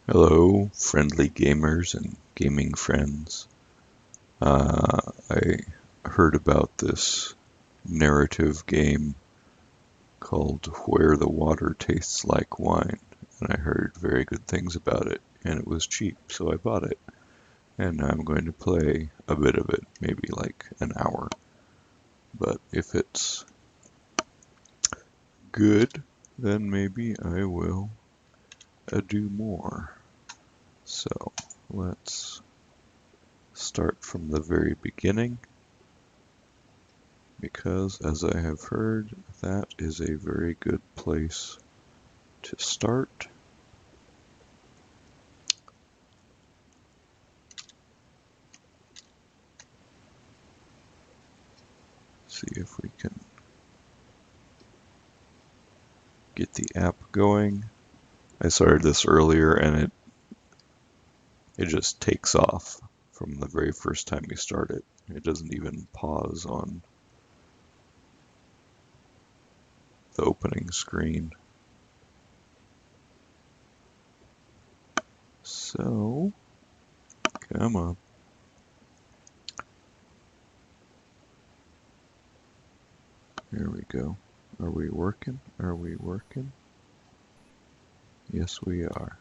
Hello, friendly gamers and gaming friends. I heard about this narrative game called Where the Water Tastes Like Wine, and I heard very good things about it, and it was cheap, so I bought it. And I'm going to play a bit of it, maybe like an hour. But if it's good, then maybe I will do more. So let's start from the very beginning, because as I have heard, that is a very good place to start. See if we can get the app going. I started this earlier and it just takes off from the very first time you start it. It doesn't even pause on the opening screen. So, come on. Here we go. Are we working? Are we working? Yes, we are.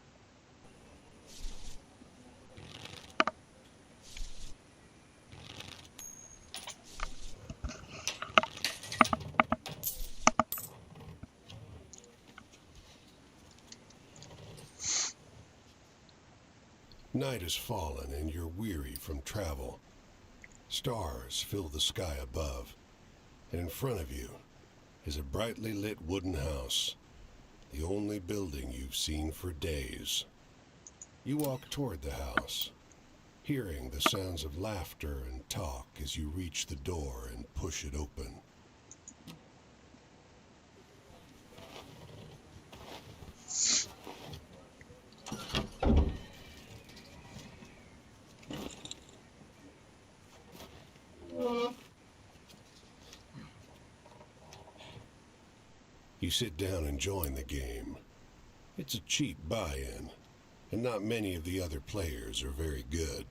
Night has fallen and you're weary from travel. Stars fill the sky above, and in front of you is a brightly lit wooden house, the only building you've seen for days. You walk toward the house, hearing the sounds of laughter and talk as you reach the door and push it open. You sit down and join the game. It's a cheap buy-in, and not many of the other players are very good.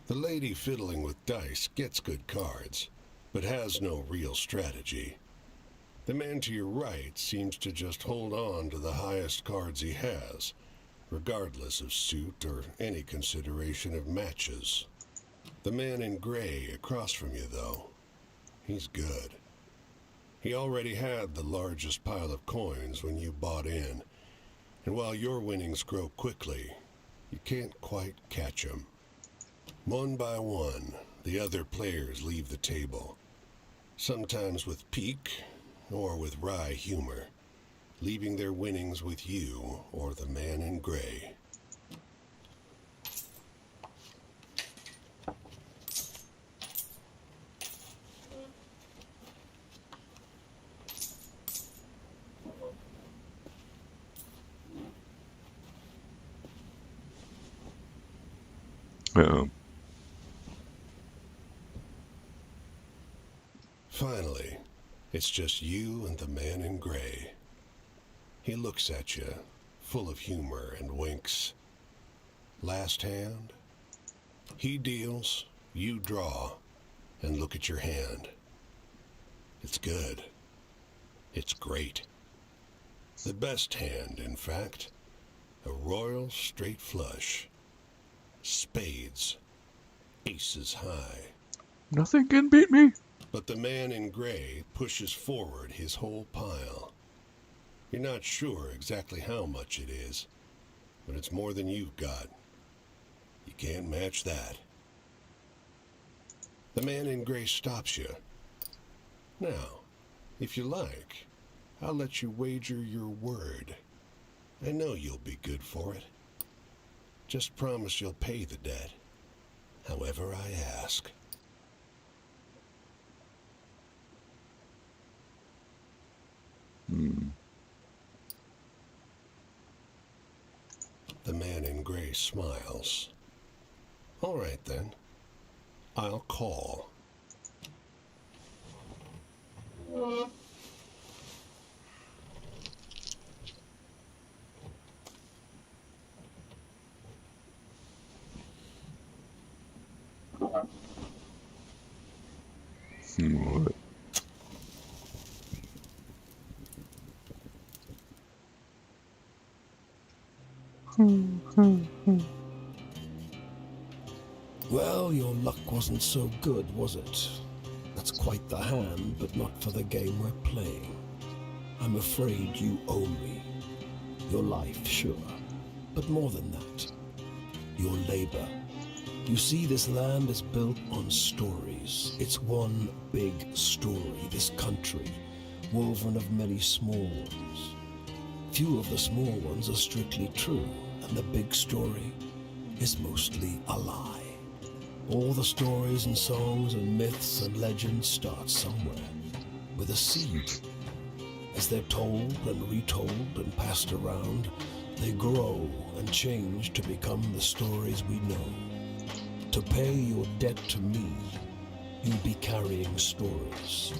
The lady fiddling with dice gets good cards, but has no real strategy. The man to your right seems to just hold on to the highest cards he has, regardless of suit or any consideration of matches. The man in gray across from you, though, he's good. He already had the largest pile of coins when you bought in, and while your winnings grow quickly, you can't quite catch him. One by one, the other players leave the table, sometimes with pique or with wry humor, leaving their winnings with you or the man in gray. Uh-oh. Finally, it's just you and the man in gray. He looks at you, full of humor, and winks. Last hand? He deals, you draw, and look at your hand. It's good. It's great. The best hand, in fact. A royal straight flush. Spades. Aces high. Nothing can beat me. But the man in gray pushes forward his whole pile. You're not sure exactly how much it is, but it's more than you've got. You can't match that. The man in gray stops you. Now, if you like, I'll let you wager your word. I know you'll be good for it. Just promise you'll pay the debt, however I ask. The man in gray smiles. All right then, I'll call. What? Well, your luck wasn't so good, was it? That's quite the hand, but not for the game we're playing. I'm afraid you owe me. Your life, sure, but more than that. Your labor. You see, this land is built on stories. It's one big story, this country, woven of many small ones. Few of the small ones are strictly true, and the big story is mostly a lie. All the stories and songs and myths and legends start somewhere, with a seed. As they're told and retold and passed around, they grow and change to become the stories we know. To pay your debt to me, you'll be carrying stories,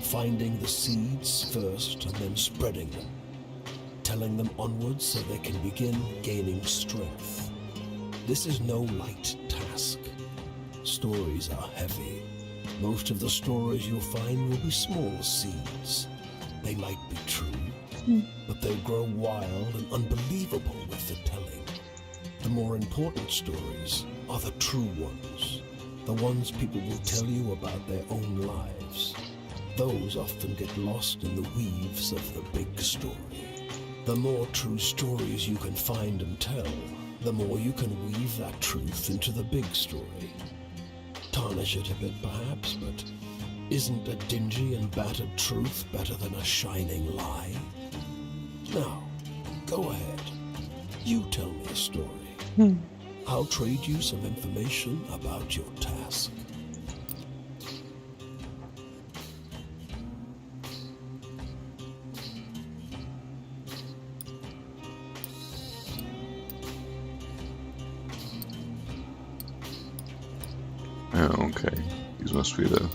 finding the seeds first and then spreading them, telling them onwards so they can begin gaining strength. This is no light task. Stories are heavy. Most of the stories you'll find will be small seeds. They might be true, but they grow wild and unbelievable with the telling. The more important stories are the true ones, the ones people will tell you about their own lives. Those often get lost in the weaves of the big story. The more true stories you can find and tell, the more you can weave that truth into the big story. Tarnish it a bit perhaps, but isn't a dingy and battered truth better than a shining lie? Now, go ahead. You tell me a story. I'll trade you some information about your task. Oh, okay. These must be the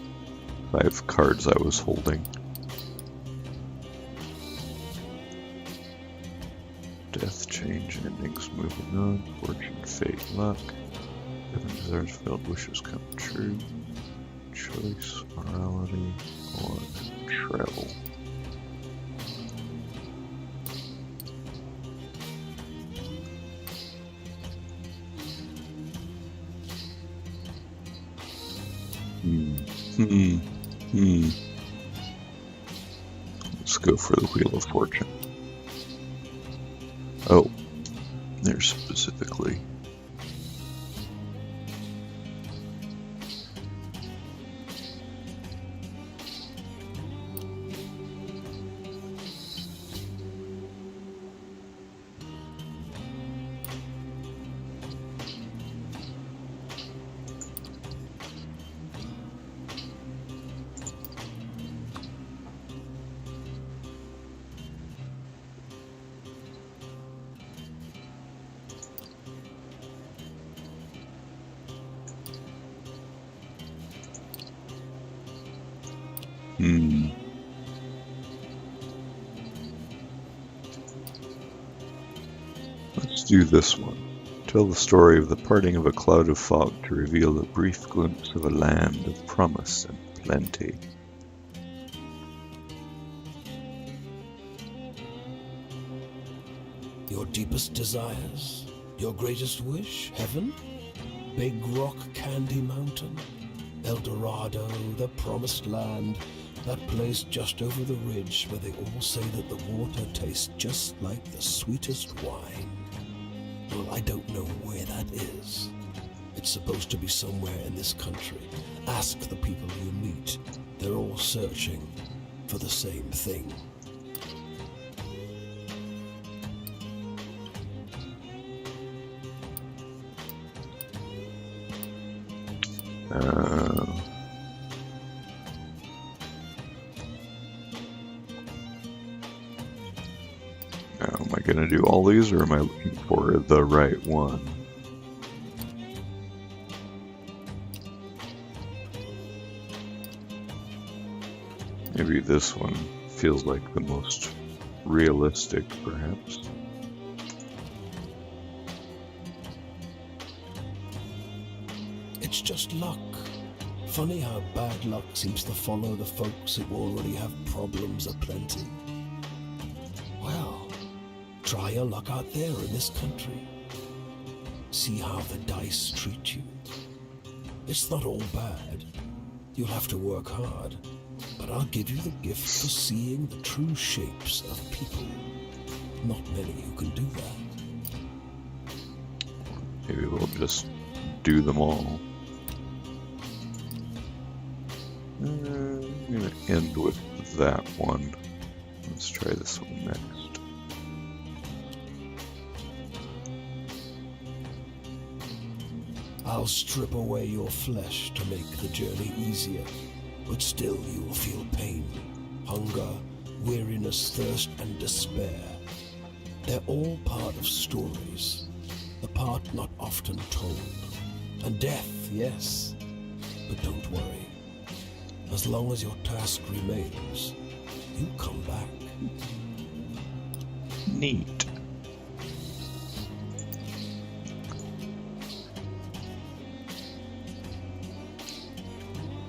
5 cards I was holding. Death, change, endings, moving on, fortune, fate, luck. 7 desires, failed wishes come true. Choice, morality, or travel. Let's go for the Wheel of Fortune. Oh, there's specifically. Let's do this one. Tell the story of the parting of a cloud of fog to reveal a brief glimpse of a land of promise and plenty. Your deepest desires? Your greatest wish? Heaven? Big Rock Candy Mountain? El Dorado, the promised land, that place just over the ridge where they all say that the water tastes just like the sweetest wine. Well, I don't know where that is. It's supposed to be somewhere in this country. Ask the people you meet. They're all searching for the same thing. Now, am I going to do all these, or am I looking for the right one? Maybe this one feels like the most realistic, perhaps. It's just luck. Funny how bad luck seems to follow the folks who already have problems aplenty. Well, try your luck out there in this country. See how the dice treat you. It's not all bad. You'll have to work hard, but I'll give you the gift for seeing the true shapes of people. Not many who can do that. Maybe we'll just do them all. I'm gonna end with that one. Let's try this one next. I'll strip away your flesh to make the journey easier, but still you will feel pain, hunger, weariness, thirst, and despair. They're all part of stories, the part not often told. And death, yes, but don't worry. As long as your task remains, you come back. Neat.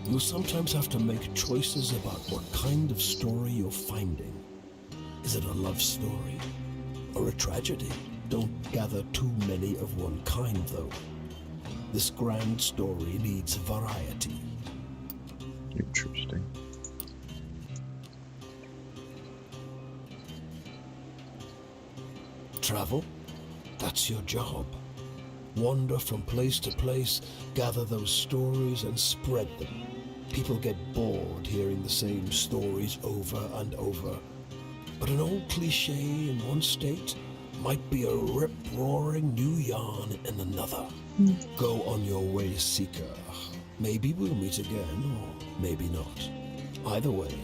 You sometimes have to make choices about what kind of story you're finding. Is it a love story or a tragedy? Don't gather too many of one kind, though. This grand story needs variety. Interesting. Travel? That's your job. Wander from place to place, gather those stories and spread them. People get bored hearing the same stories over and over. But an old cliche in one state might be a rip-roaring new yarn in another. Go on your way, seeker. Maybe we'll meet again, or maybe not. Either way,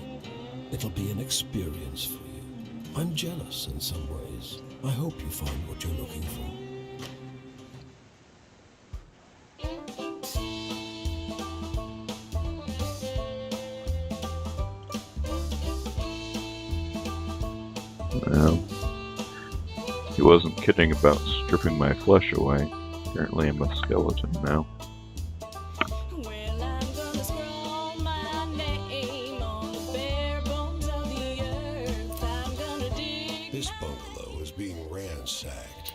it'll be an experience for you. I'm jealous in some ways. I hope you find what you're looking for. Well, he wasn't kidding about stripping my flesh away. Apparently I'm a skeleton now. Well, I'm gonna scroll my name on the bare bones of the earth. I'm gonna dig. This bungalow is being ransacked.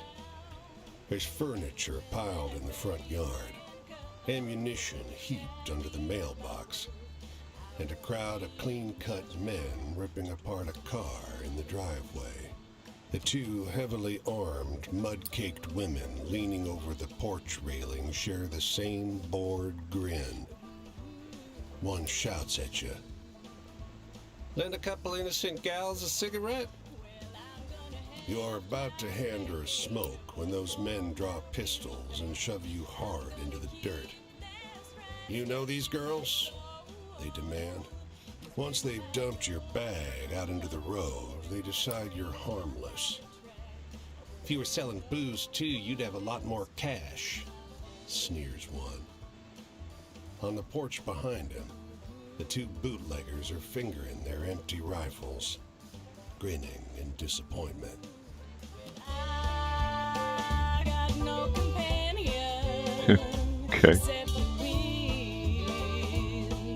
There's furniture piled in the front yard, ammunition heaped under the mailbox, and a crowd of clean-cut men ripping apart a car in the driveway. The two heavily armed, mud-caked women leaning over the porch railing share the same bored grin. One shouts at you. Lend a couple innocent gals a cigarette? You're about to hand her a smoke when those men draw pistols and shove you hard into the dirt. You know these girls? They demand. Once they've dumped your bag out into the road, they decide you're harmless. If you were selling booze too, you'd have a lot more cash, sneers one. On the porch behind him, the two bootleggers are fingering their empty rifles, grinning in disappointment. I got no companion. Okay. Except the wind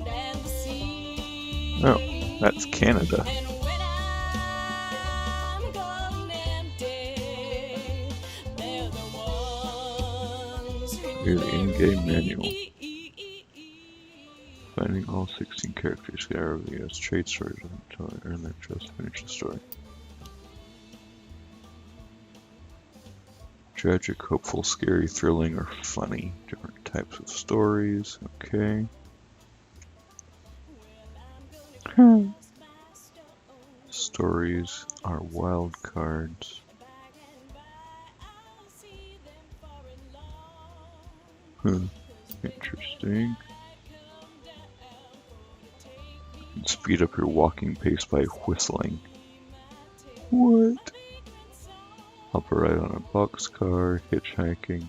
and the sea. Oh, that's Canada. And when I'm gone empty, they're the ones who Here's the in-game manual. me. Finding all 16 characters, scour over the US trade stories until I earn their trust to finish the story. Tragic, hopeful, scary, thrilling, or funny. Different types of stories. Okay. Stories are wild cards. Interesting. You can speed up your walking pace by whistling. What? Hop a ride on a boxcar, hitchhiking.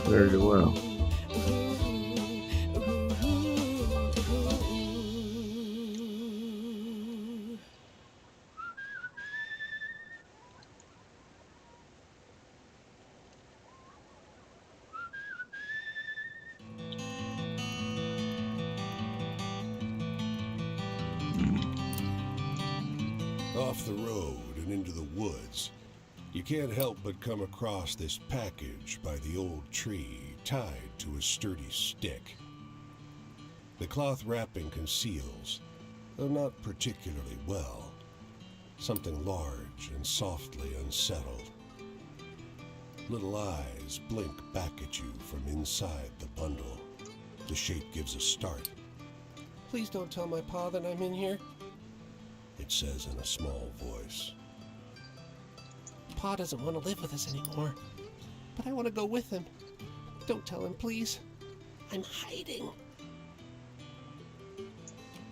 Very well. Off the road and into the woods, you can't help but come across this package by the old tree tied to a sturdy stick. The cloth wrapping conceals, though not particularly well, something large and softly unsettled. Little eyes blink back at you from inside the bundle. The shape gives a start. Please don't tell my pa that I'm in here. It says in a small voice. Pa doesn't want to live with us anymore, but I want to go with him. Don't tell him, please. I'm hiding.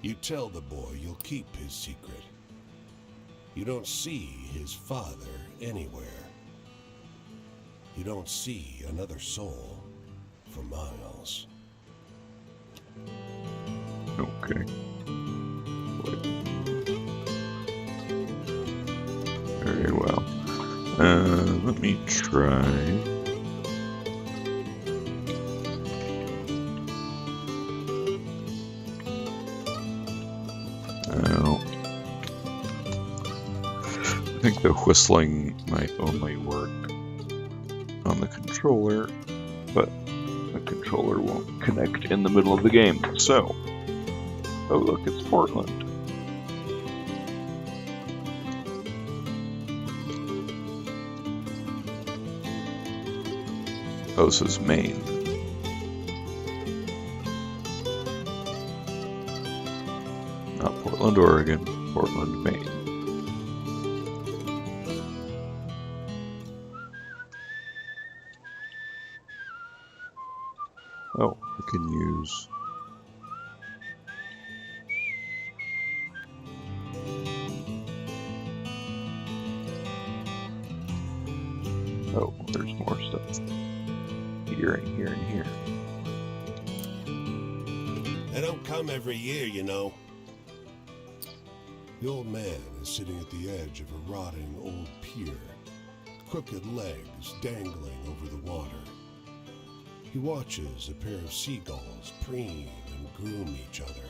You tell the boy you'll keep his secret. You don't see his father anywhere. You don't see another soul for miles. Okay. Wait. Very well. Let me try. I think the whistling might only work on the controller, but the controller won't connect in the middle of the game. So, oh look, it's Portland. Oh, this is Maine. Not Portland, Oregon, Portland, Maine. Oh, I can use... Oh, there's more stuff. Here and here and here. They don't come every year, you know. The old man is sitting at the edge of a rotting old pier, crooked legs dangling over the water. He watches a pair of seagulls preen and groom each other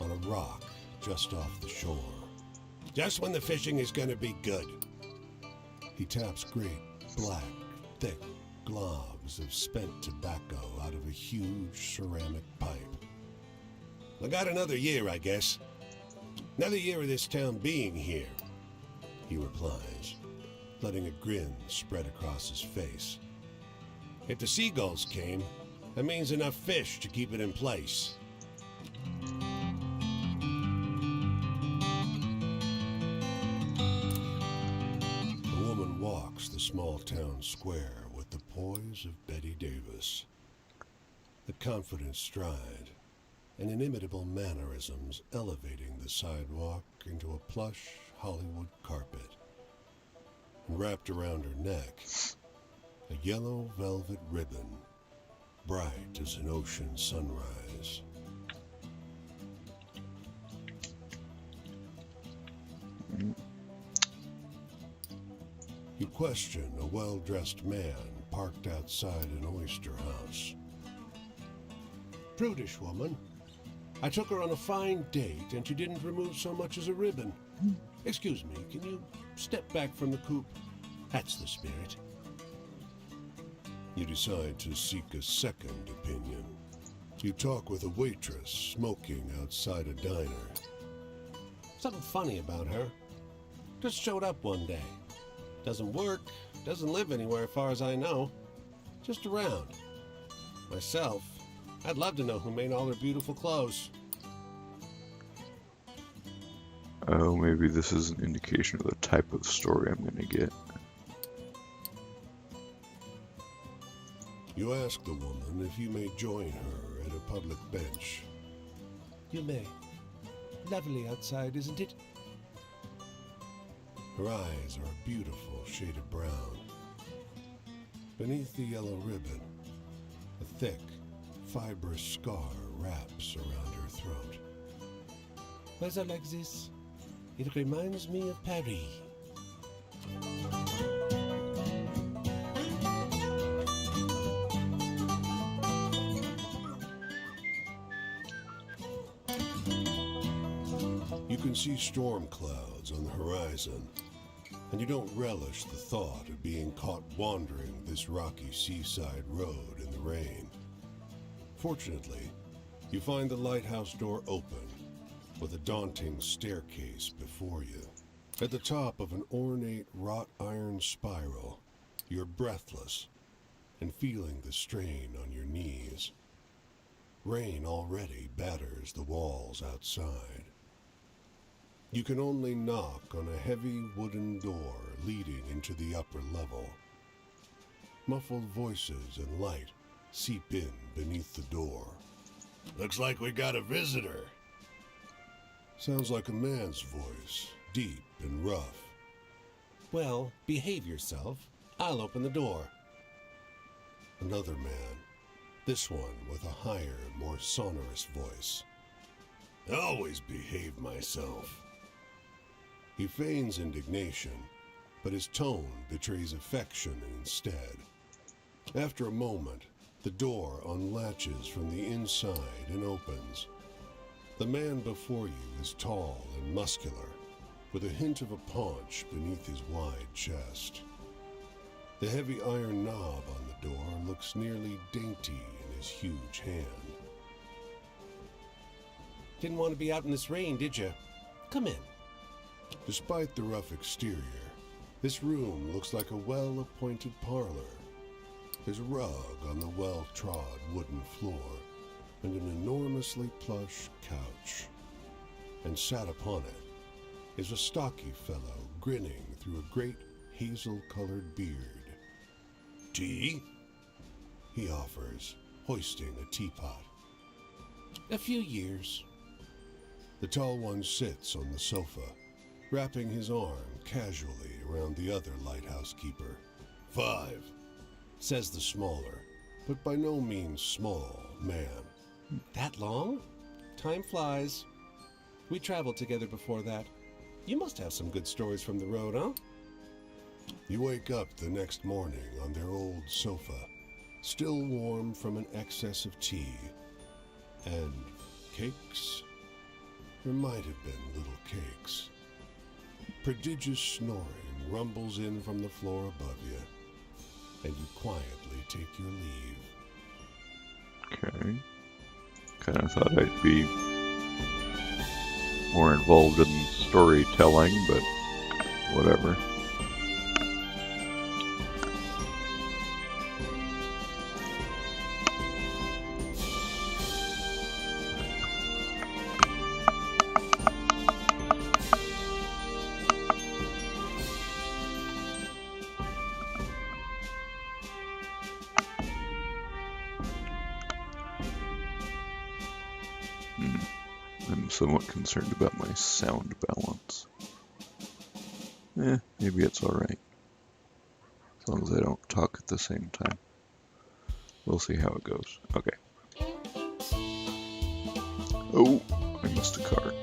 on a rock just off the shore. Just when the fishing is going to be good. He taps great, black, thick globs of spent tobacco out of a huge ceramic pipe. I got another year, I guess. Another year of this town being here, he replies, letting a grin spread across his face. If the seagulls came, that means enough fish to keep it in place. The woman walks the small town square with the poise of Betty Davis. The confident stride and inimitable mannerisms elevating the sidewalk into a plush Hollywood carpet. And wrapped around her neck, a yellow velvet ribbon, bright as an ocean sunrise. You question a well-dressed man parked outside an oyster house. Prudish woman. I took her on a fine date and she didn't remove so much as a ribbon. Excuse me, can you step back from the coupe? That's the spirit. You decide to seek a second opinion. You talk with a waitress smoking outside a diner. Something funny about her. Just showed up one day. Doesn't work, doesn't live anywhere as far as I know. Just around. Myself, I'd love to know who made all her beautiful clothes. Oh, maybe this is an indication of the type of story I'm going to get. You ask the woman if you may join her at a public bench. You may. Lovely outside, isn't it? Her eyes are a beautiful shade of brown. Beneath the yellow ribbon, thick, fibrous scar wraps around her throat. Weather like this, it reminds me of Paris. You can see storm clouds on the horizon, and you don't relish the thought of being caught wandering this rocky seaside road in the rain. Fortunately, you find the lighthouse door open, with a daunting staircase before you. At the top of an ornate wrought iron spiral, you're breathless and feeling the strain on your knees. Rain already batters the walls outside. You can only knock on a heavy wooden door leading into the upper level. Muffled voices and light seep in beneath the door. Looks like we got a visitor. Sounds like a man's voice, deep and rough. Well, behave yourself. I'll open the door. Another man, this one with a higher, more sonorous voice. I always behave myself. He feigns indignation, but his tone betrays affection instead. After a moment, the door unlatches from the inside and opens. The man before you is tall and muscular, with a hint of a paunch beneath his wide chest. The heavy iron knob on the door looks nearly dainty in his huge hand. Didn't want to be out in this rain, did you? Come in. Despite the rough exterior, this room looks like a well-appointed parlor. There's a rug on the well-trod wooden floor and an enormously plush couch. And sat upon it is a stocky fellow grinning through a great hazel-colored beard. Tea? He offers, hoisting a teapot. A few years. The tall one sits on the sofa, wrapping his arm casually around the other lighthouse keeper. 5, says the smaller, but by no means small, man. That long? Time flies. We traveled together before that. You must have some good stories from the road, huh? You wake up the next morning on their old sofa, still warm from an excess of tea. And cakes? There might have been little cakes. Prodigious snoring rumbles in from the floor above you, and you quietly take your leave. Okay. Kind of thought I'd be more involved in storytelling, but whatever. I'm somewhat concerned about my sound balance. Maybe it's alright. As long as I don't talk at the same time. We'll see how it goes. Okay. Oh, I missed a card.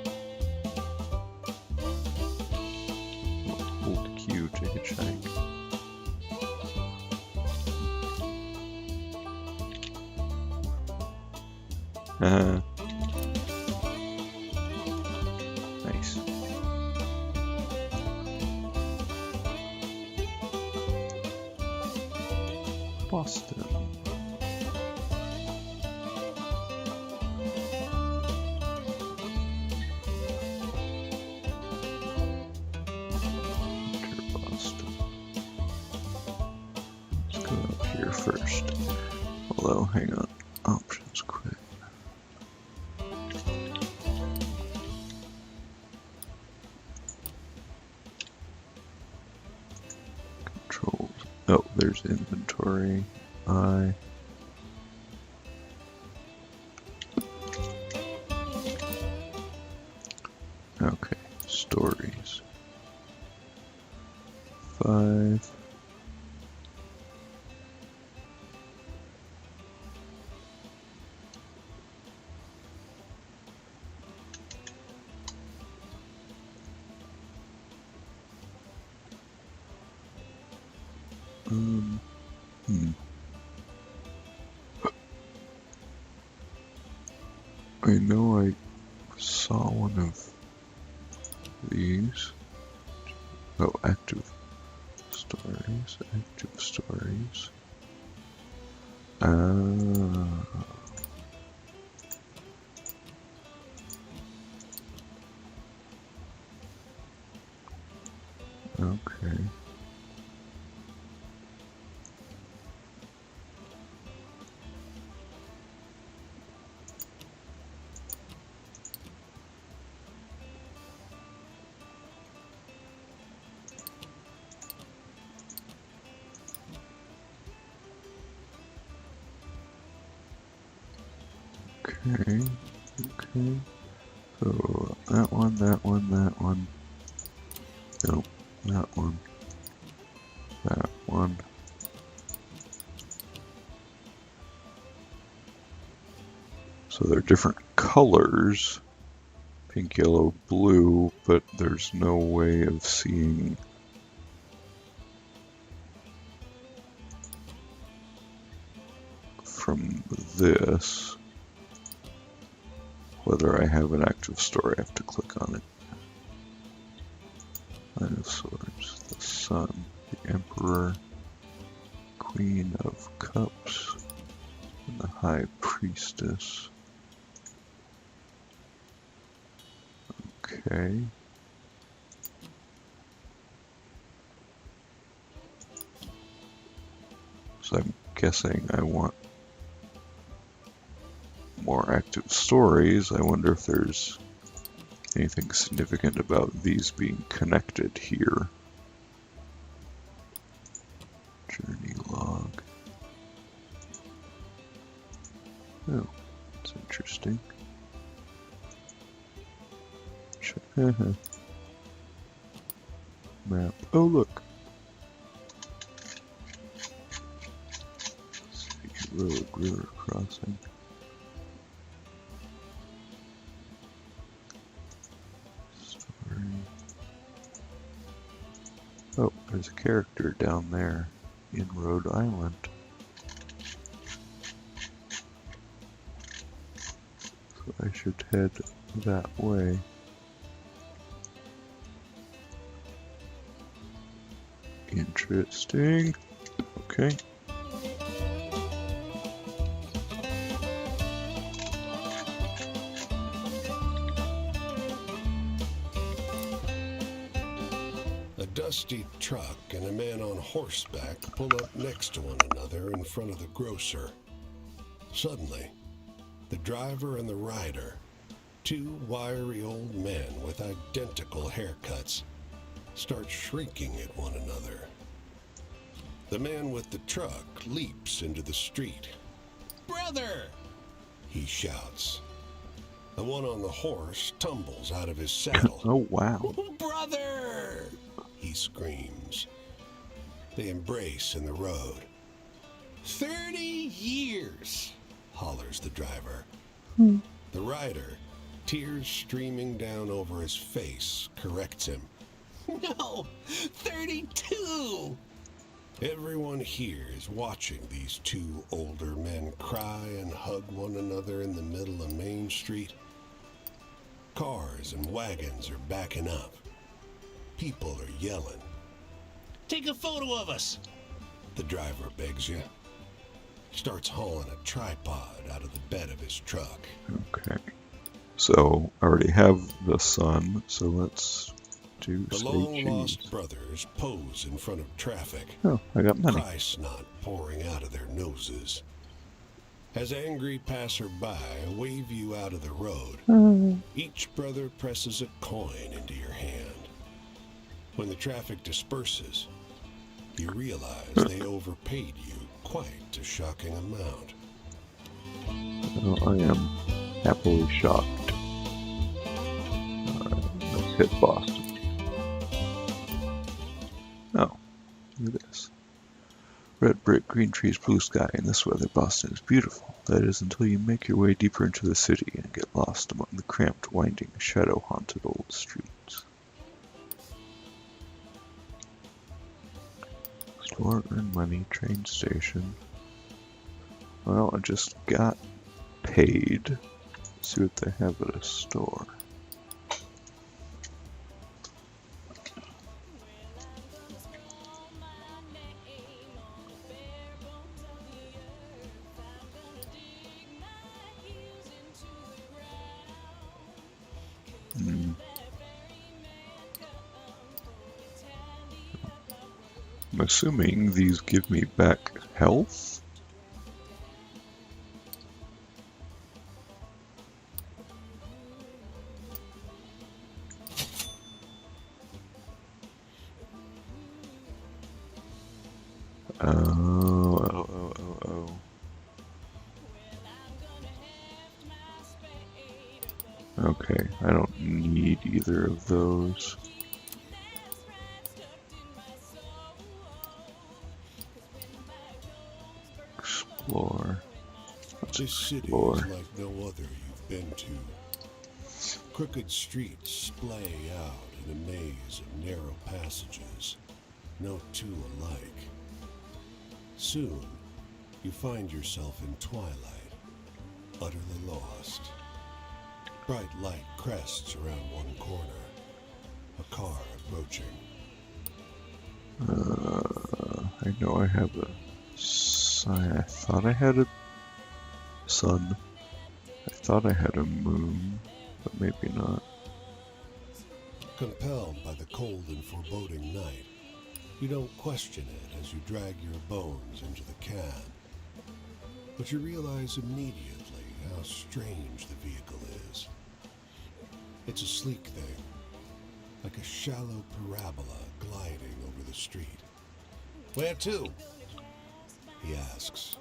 Hold Q to hitchhike. Nice. Boston. Enter Boston. Let's go up here first. Although, hang on. Options quick. Controls. Oh, there's inventory. Okay, stories. 5. Hmm. I know I saw one of these. Oh, active stories, active stories. Ah. Okay. Okay. Okay. So that one, that one, that one. Nope. That one. That one. So they're different colors. Pink, yellow, blue, but there's no way of seeing from this whether I have an active story. I have to click on it. Nine of Swords, the Sun, the Emperor, Queen of Cups, and the High Priestess. Okay. So I'm guessing I want more active stories. I wonder if there's anything significant about these being connected here. Journey log. Oh, that's interesting. Map. Oh, look. Road, river crossing. Story. Oh, there's a character down there in Rhode Island. So I should head that way. Interesting. Okay. A dusty truck and a man on horseback pull up next to one another in front of the grocer. Suddenly, the driver and the rider, two wiry old men with identical haircuts, start shrieking at one another. The man with the truck leaps into the street. "Brother!" he shouts. The one on the horse tumbles out of his saddle. Oh, wow. "Brother!" he screams. They embrace in the road. 30 years, hollers the driver. The rider, tears streaming down over his face, corrects him. "No, 32! Everyone here is watching these two older men cry and hug one another in the middle of Main Street. Cars and wagons are backing up. People are yelling. "Take a photo of us," the driver begs you. Starts hauling a tripod out of the bed of his truck. Okay. So I already have the sun, so let's do The say long-lost cheese. brothers pose in front of traffic. Oh, I got money. Cry snot pouring out of their noses. As angry passerby wave you out of the road, each brother presses a coin into your hand. When the traffic disperses, you realize they overpaid you quite a shocking amount. Oh, I am happily shocked. Alright, let's hit Boston. Oh, look at this. Red brick, green trees, blue sky. In this weather, Boston is beautiful. That is until you make your way deeper into the city and get lost among the cramped, winding, shadow-haunted old streets. Store, earn money, train station. Well, I just got paid. Let's see what they have at a store. I'm assuming these give me back health? Oh. Okay, I don't need either of those. Explore. Let's This city explore. is like no other you've been to. Crooked streets splay out in a maze of narrow passages, no two alike. Soon, you find yourself in twilight, utterly lost. Bright light crests around one corner, a car approaching. I know I have a sign. I thought I had a sun. I thought I had a moon, but maybe not. Compelled by the cold and foreboding night, you don't question it as you drag your bones into the cab. But you realize immediately how strange the vehicle is. It's a sleek thing, like a shallow parabola gliding over the street. Where to? He asks.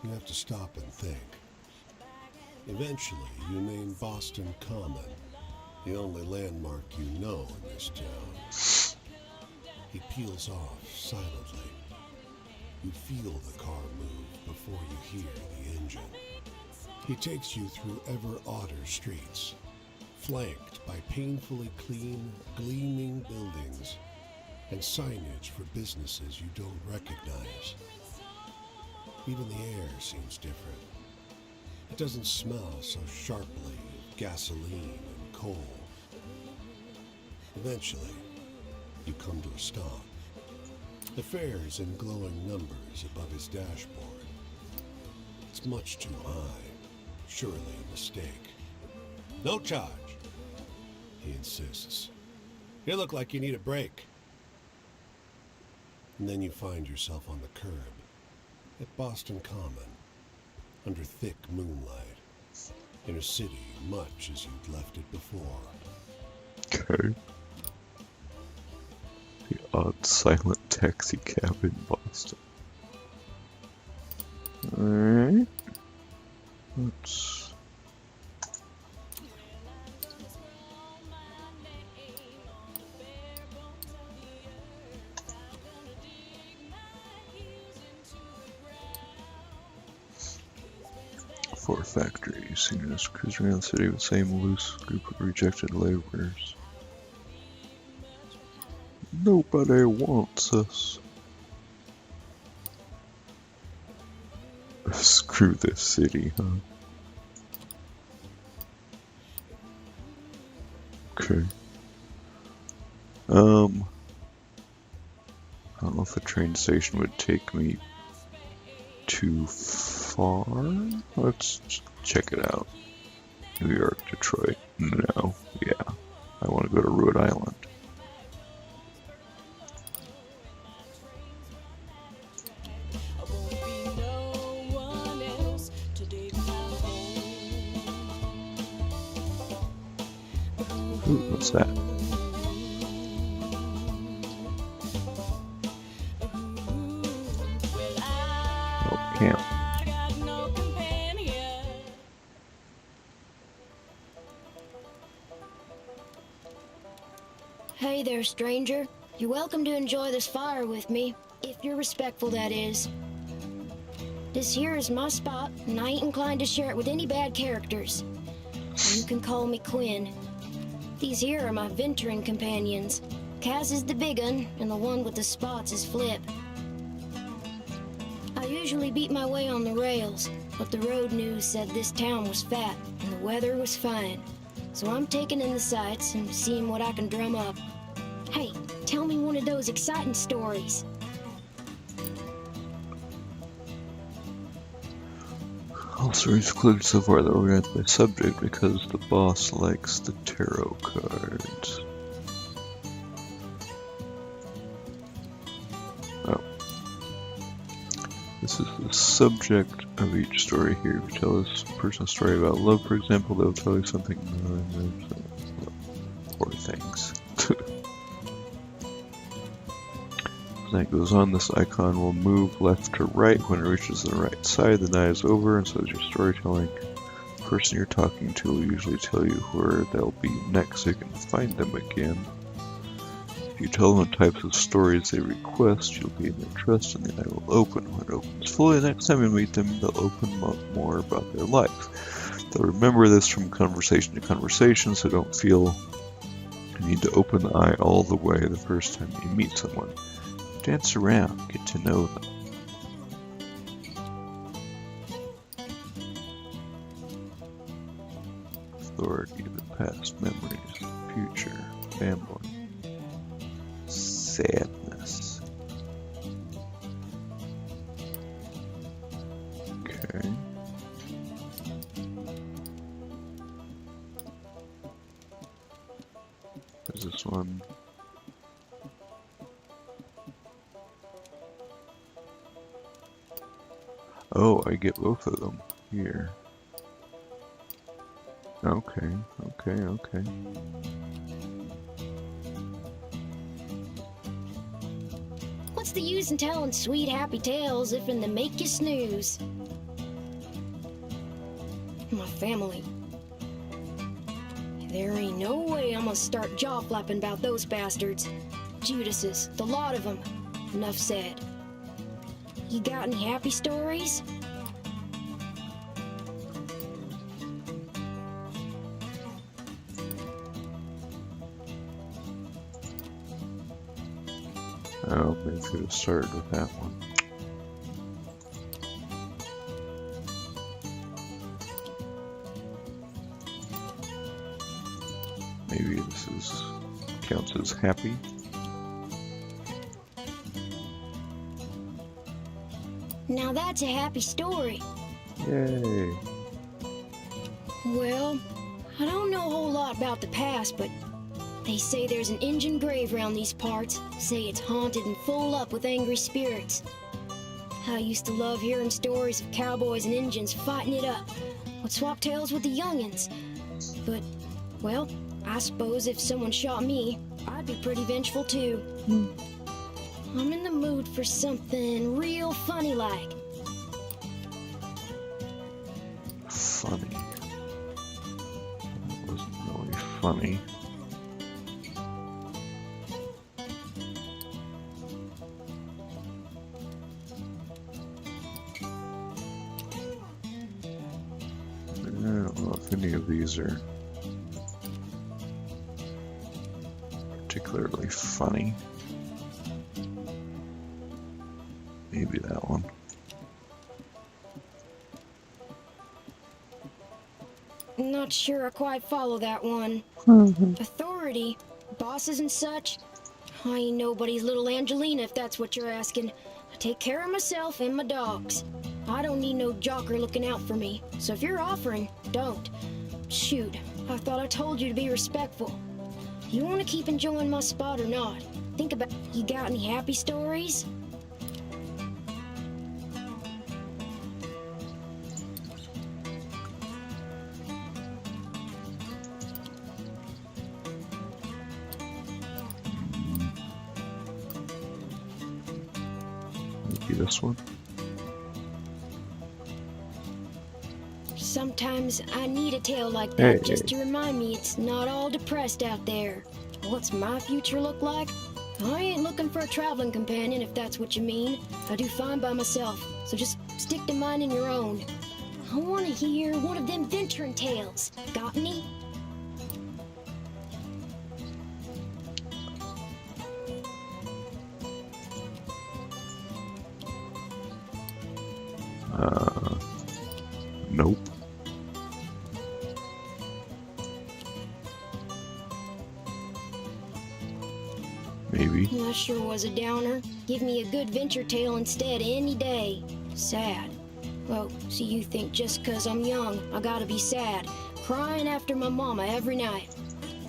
You have to stop and think. Eventually, you name Boston Common, the only landmark you know in this town. He peels off silently. You feel the car move before you hear the engine. He takes you through ever odder streets, flanked by painfully clean, gleaming buildings and signage for businesses you don't recognize. Even the air seems different. It doesn't smell so sharply of gasoline and coal. Eventually, you come to a stop. The fare's in glowing numbers above his dashboard. It's much too high. Surely a mistake. No charge, he insists. You look like you need a break. And then you find yourself on the curb at Boston Common, under thick moonlight, in a city much as you'd left it before. Okay. The odd silent taxi cab in Boston. Alright. Let's... For a factory, seen as cruising around the city with the same loose group of rejected laborers. Nobody wants us. Screw this city, huh? Okay. I don't know if the train station would take me too far. Let's check it out. New York, Detroit. No. Yeah. I want to go to Rhode Island. Ooh, what's that? Oh, camp. Hey there, stranger. You're welcome to enjoy this fire with me, if you're respectful, that is. This here is my spot, and I ain't inclined to share it with any bad characters. You can call me Quinn. These here are my venturing companions, Cass is the big un, and the one with the spots is Flip. I usually beat my way on the rails, but the road news said this town was fat and the weather was fine. So I'm taking in the sights and seeing what I can drum up. Hey, tell me one of those exciting stories. All stories included so far that organized by subject because the boss likes the tarot cards. Oh. This is the subject of each story here. If you tell this person a story about love, for example, they'll tell you something. Poor things. As the night goes on, this icon will move left to right. When it reaches the right side, the night is over, and so is your storytelling. The person you're talking to will usually tell you where they'll be next so you can find them again. If you tell them the types of stories they request, you'll gain their trust and the eye will open. When it opens fully, the next time you meet them, they'll open up more about their life. They'll remember this from conversation to conversation, so don't feel you need to open the eye all the way the first time you meet someone. Dance around, get to know them. Authority, the past, memories, the future, family, sadness. Okay. There's this one. Oh, I get both of them here. Okay. What's the use in telling sweet happy tales if in the make you snooze? My family. There ain't no way I'm gonna start jaw flapping about those bastards. Judases, the lot of them. Enough said. You got any happy stories? Oh, maybe I should have started with that one. Maybe this counts as happy. Now that's a happy story. Yay. Well, I don't know a whole lot about the past, but they say there's an Injun grave around these parts. Say it's haunted and full up with angry spirits. I used to love hearing stories of cowboys and Injuns fighting it up. Would swap tales with the youngins. But, well, I suppose if someone shot me, I'd be pretty vengeful too. I'm in the mood for something real funny like. Funny. That wasn't really funny. I don't know if any of these are particularly funny. Maybe that one. Not sure I quite follow that one. Authority, bosses and such. I ain't nobody's little Angelina if that's what you're asking. I take care of myself and my dogs. I don't need no jocker looking out for me. So if you're offering, don't. Shoot, I thought I told you to be respectful. You want to keep enjoying my spot or not? Think about, you got any happy stories? Maybe this one. Sometimes I need a tale like that Hey. just to remind me it's not all depressed out there. What's my future look like? I ain't looking for a traveling companion if that's what you mean. I do fine by myself, so just stick to minding your own. I want to hear one of them venturing tales. Got any? Nope. Maybe. That sure was a downer. Give me a good venture tale instead any day. Sad. Oh, so you think just 'cause I'm young, I gotta be sad, crying after my mama every night.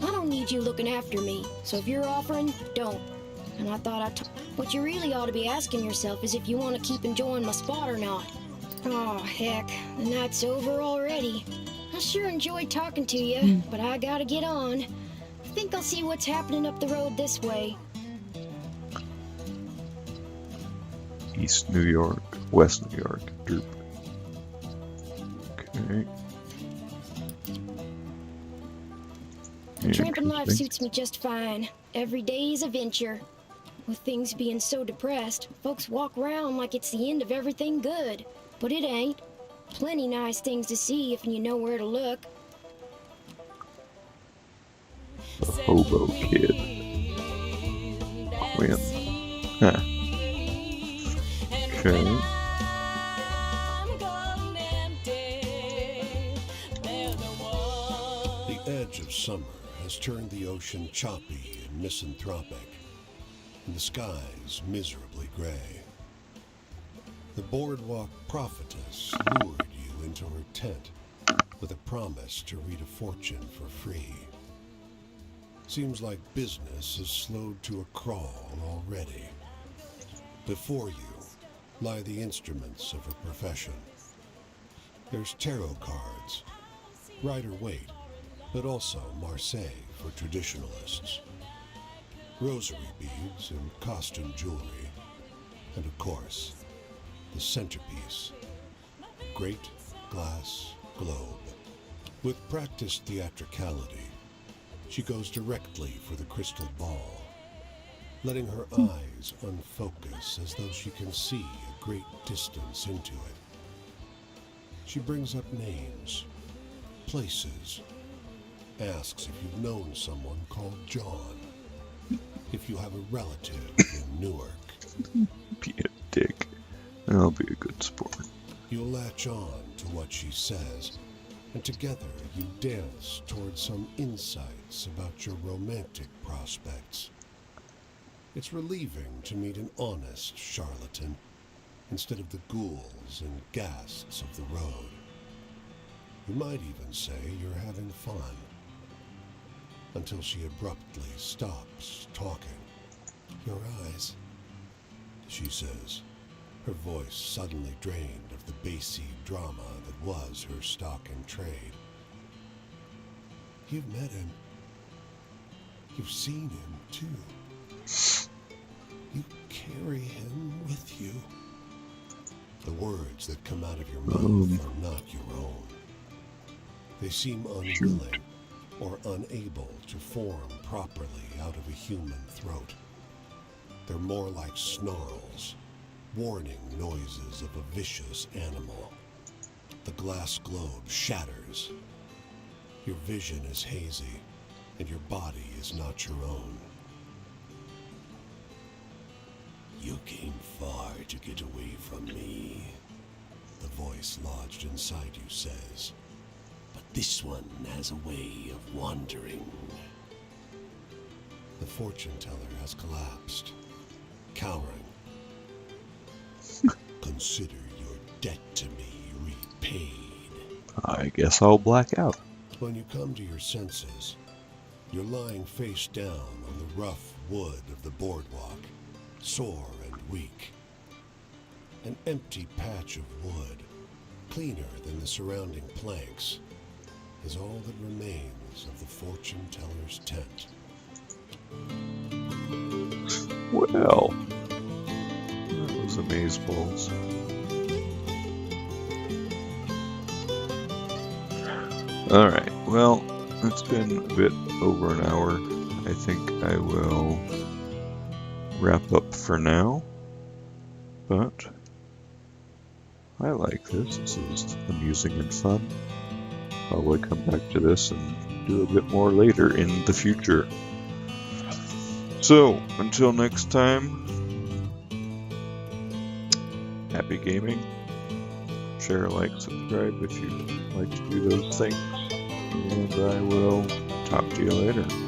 I don't need you looking after me, so if you're offering, don't. And I thought what you really ought to be asking yourself is if you want to keep enjoying my spot or not. Oh, heck, the night's over already. I sure enjoyed talking to you, but I gotta get on. I think I'll see what's happening up the road this way. East New York, West New York, Derp. Okay. Tramping life Interesting. suits me just fine. Every day's a venture. With things being so depressed, folks walk around like it's the end of everything good. But it ain't. Plenty nice things to see if you know where to look. The Hobo Kid. Quinn. Huh. Okay. The edge of summer has turned the ocean choppy and misanthropic, and the skies miserably gray. The boardwalk prophetess lured you into her tent with a promise to read a fortune for free. Seems like business has slowed to a crawl already. Before you lie the instruments of her profession. There's tarot cards, Rider-Waite, but also Marseille for traditionalists, rosary beads and costume jewelry, and of course, the centerpiece, a great glass globe. With practiced theatricality, she goes directly for the crystal ball, letting her eyes unfocus as though she can see a great distance into it. She brings up names, places, asks if you've known someone called John, if you have a relative in Newark. Be a dick. I'll be a good sport. You'll latch on to what she says, and together you dance towards some insights about your romantic prospects. It's relieving to meet an honest charlatan instead of the ghouls and ghasts of the road. You might even say you're having fun, until she abruptly stops talking. Your eyes, she says, her voice suddenly drained of the bassy drama that was her stock in trade. You've met him. You've seen him, too. You carry him with you. The words that come out of your mouth are not your own. They seem unwilling or unable to form properly out of a human throat. They're more like snarls, warning noises of a vicious animal. The glass globe shatters. Your vision is hazy, and your body is not your own. You came far to get away from me, the voice lodged inside you says. But this one has a way of wandering. The fortune teller has collapsed, cowering. Consider your debt to me repaid. I guess I'll black out. When you come to your senses, you're lying face down on the rough wood of the boardwalk, sore and weak. An empty patch of wood, cleaner than the surrounding planks, is all that remains of the fortune teller's tent. Well, that was amazeballs. Alright, well, it's been a bit over an hour. I think I will wrap up for now. But I like this. This is amusing and fun. Probably come back to this and do a bit more later in the future. So, until next time, happy gaming, share, like, subscribe if you like to do those things. And I will talk to you later.